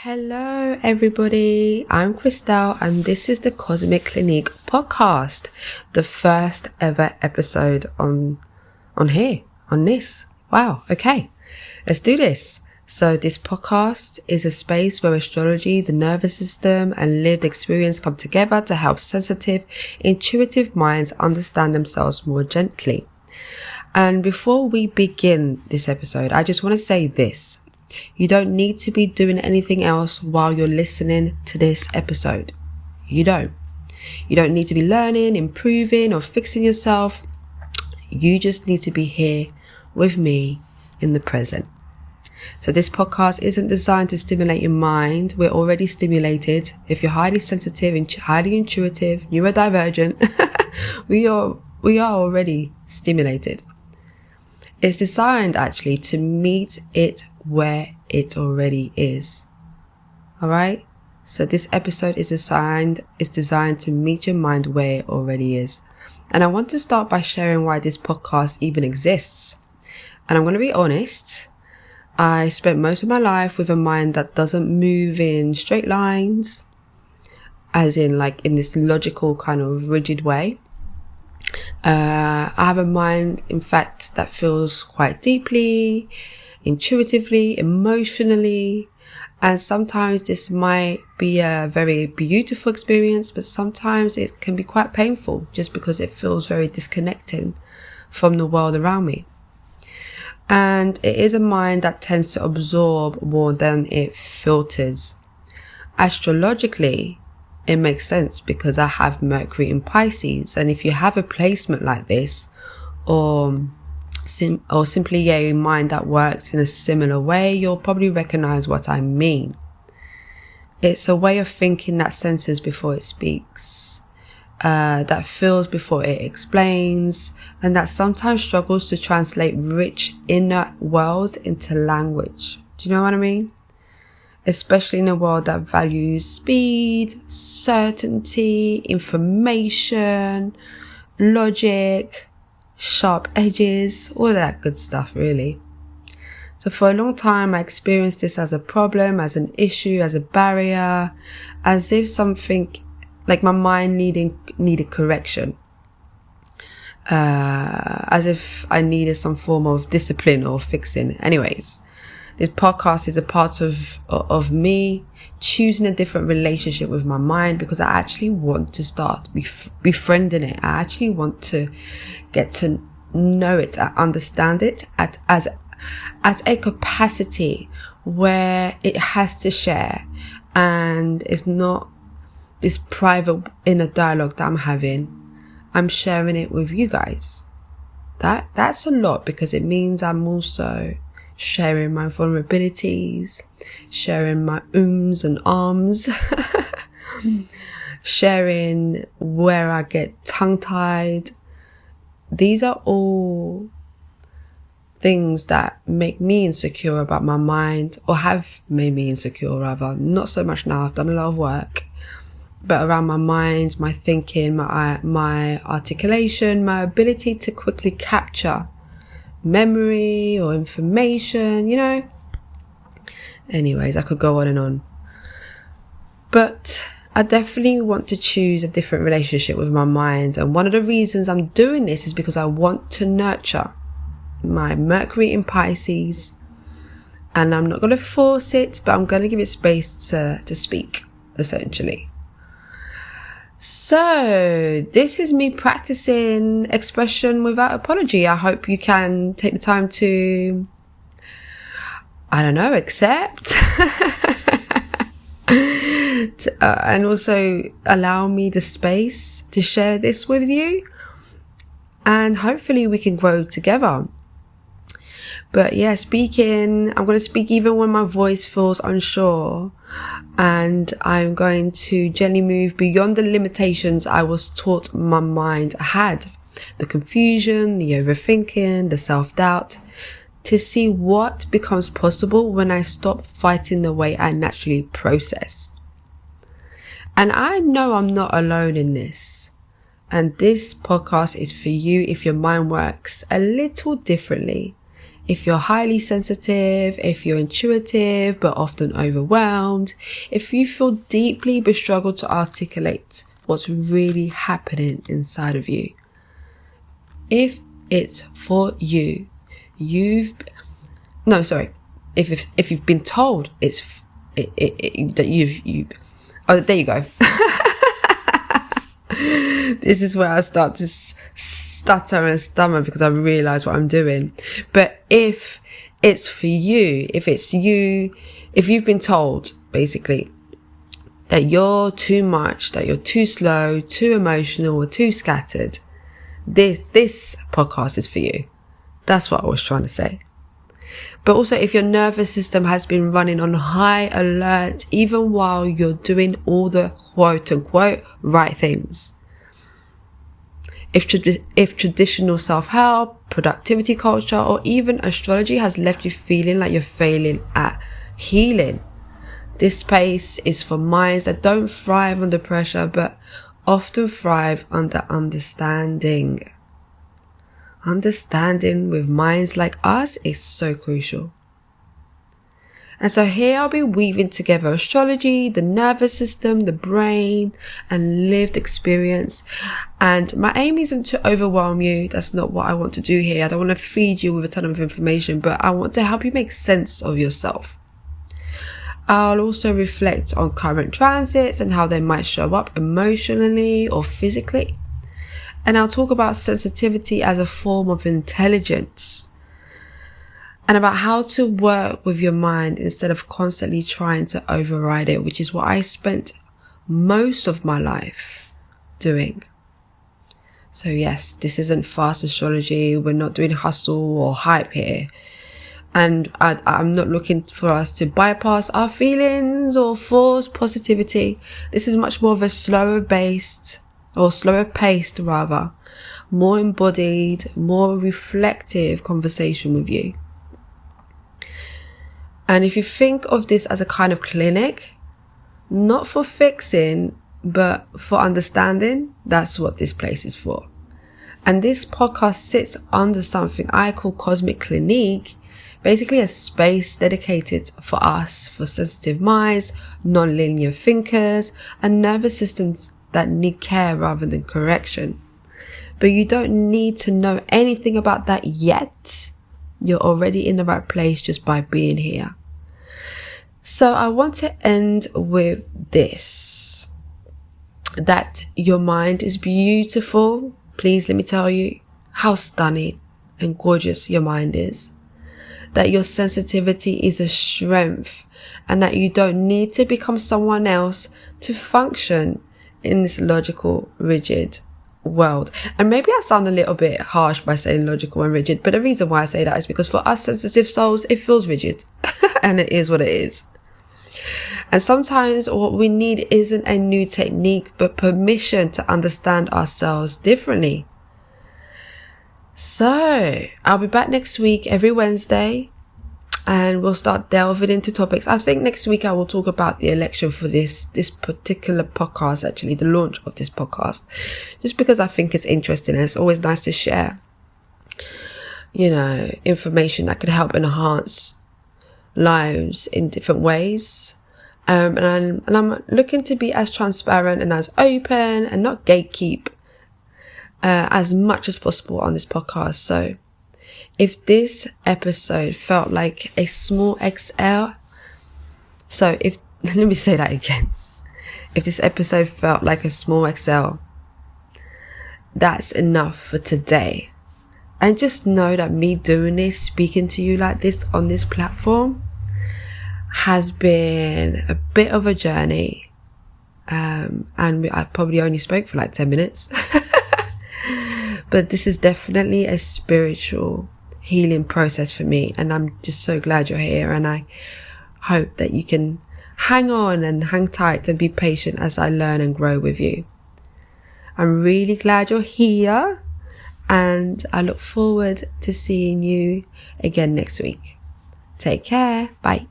Hello everybody, I'm Christelle and this is the Cosmic Clinique podcast, the first ever episode on this. Wow, okay, let's do this. So this podcast is a space where astrology, the nervous system and lived experience come together to help sensitive, intuitive minds understand themselves more gently. And before we begin this episode, I just want to say this. You don't need to be doing anything else while you're listening to this episode. You don't need to be learning, improving, or fixing yourself. You just need to be here with me in the present. So this podcast isn't designed to stimulate your mind. We're already stimulated. If you're highly sensitive and highly intuitive, neurodivergent, we are already stimulated. It's designed actually to meet it where it already is. Alright? So this episode is designed to meet your mind where it already is. And I want to start by sharing why this podcast even exists. And I'm going to be honest. I spent most of my life with a mind that doesn't move in straight lines, as in like in this logical kind of rigid way. I have a mind, in fact, that feels quite deeply, intuitively, emotionally, and sometimes this might be a very beautiful experience, but sometimes it can be quite painful just because it feels very disconnected from the world around me. And it is a mind that tends to absorb more than it filters. Astrologically, it makes sense because I have Mercury in Pisces, and if you have a placement like this, or simply a mind that works in a similar way, you'll probably recognize what I mean. It's a way of thinking that senses before it speaks, that feels before it explains, and that sometimes struggles to translate rich inner worlds into language. Do you know what I mean? Especially in a world that values speed, certainty, information, logic, sharp edges, all of that good stuff really. So for a long time I experienced this as a problem, as an issue, as a barrier, as if something like my mind needed correction. As if I needed some form of discipline or fixing. Anyways, this podcast is a part of me choosing a different relationship with my mind because I actually want to start befriending it. I actually want to get to know it, understand it as a capacity where it has to share, and it's not this private inner dialogue that I'm having. I'm sharing it with you guys. That's a lot because it means I'm also sharing my vulnerabilities, sharing my ums and ahs, sharing where I get tongue-tied. These are all things that make me insecure about my mind, or have made me insecure rather. Not so much now, I've done a lot of work, but around my mind, my thinking, my articulation, my ability to quickly capture memory or information, you know. Anyways, I could go on and on. But I definitely want to choose a different relationship with my mind. And one of the reasons I'm doing this is because I want to nurture my Mercury in Pisces. And I'm not going to force it, but I'm going to give it space to speak, essentially. So this is me practicing expression without apology. I hope you can take the time to, accept and also allow me the space to share this with you, and hopefully we can grow together. But yeah, I'm going to speak even when my voice feels unsure, and I'm going to gently move beyond the limitations I was taught my mind had, the confusion, the overthinking, the self-doubt, to see what becomes possible when I stop fighting the way I naturally process. And I know I'm not alone in this. And this podcast is for you if your mind works a little differently, if you're highly sensitive, if you're intuitive but often overwhelmed, if you feel deeply but struggle to articulate what's really happening inside of you. If it's for you, if you've been told that you oh, there you go. This is where I start to stutter and stammer because I realize what I'm doing. But if it's for you, if you've been told basically that you're too much, that you're too slow, too emotional, or too scattered, this podcast is for you. That's what I was trying to say. But also, if your nervous system has been running on high alert even while you're doing all the quote unquote right things. If traditional self-help, productivity culture, or even astrology has left you feeling like you're failing at healing, this space is for minds that don't thrive under pressure but often thrive under understanding. Understanding with minds like us is so crucial. And so here I'll be weaving together astrology, the nervous system, the brain, and lived experience. And my aim isn't to overwhelm you. That's not what I want to do here. I don't want to feed you with a ton of information, but I want to help you make sense of yourself. I'll also reflect on current transits and how they might show up emotionally or physically. And I'll talk about sensitivity as a form of intelligence and about how to work with your mind instead of constantly trying to override it, which is what I spent most of my life doing. So yes, this isn't fast astrology. We're not doing hustle or hype here. And I'm not looking for us to bypass our feelings or force positivity. This is much more of a slower paced, more embodied, more reflective conversation with you. And if you think of this as a kind of clinic, not for fixing, but for understanding, that's what this place is for. And this podcast sits under something I call Cosmic Clinique, basically a space dedicated for us, for sensitive minds, non-linear thinkers, and nervous systems that need care rather than correction. But you don't need to know anything about that yet. You're already in the right place just by being here. So I want to end with this, that your mind is beautiful. Please let me tell you how stunning and gorgeous your mind is. That your sensitivity is a strength and that you don't need to become someone else to function in this logical, rigid world. And maybe I sound a little bit harsh by saying logical and rigid, but the reason why I say that is because for us sensitive souls, it feels rigid and it is what it is. And sometimes what we need isn't a new technique, but permission to understand ourselves differently. So I'll be back next week, every Wednesday, and we'll start delving into topics. I think next week I will talk about the election for this particular podcast, actually, the launch of this podcast, just because I think it's interesting and it's always nice to share, information that could help enhance lives in different ways. And I'm looking to be as transparent and as open and not gatekeep as much as possible on this podcast. So if this episode felt like a small XL, let me say that again. If this episode felt like a small XL, that's enough for today. And just know that me doing this, speaking to you like this on this platform, has been a bit of a journey. And I probably only spoke for like 10 minutes. But this is definitely a spiritual healing process for me. And I'm just so glad you're here. And I hope that you can hang on and hang tight and be patient as I learn and grow with you. I'm really glad you're here. And I look forward to seeing you again next week. Take care. Bye.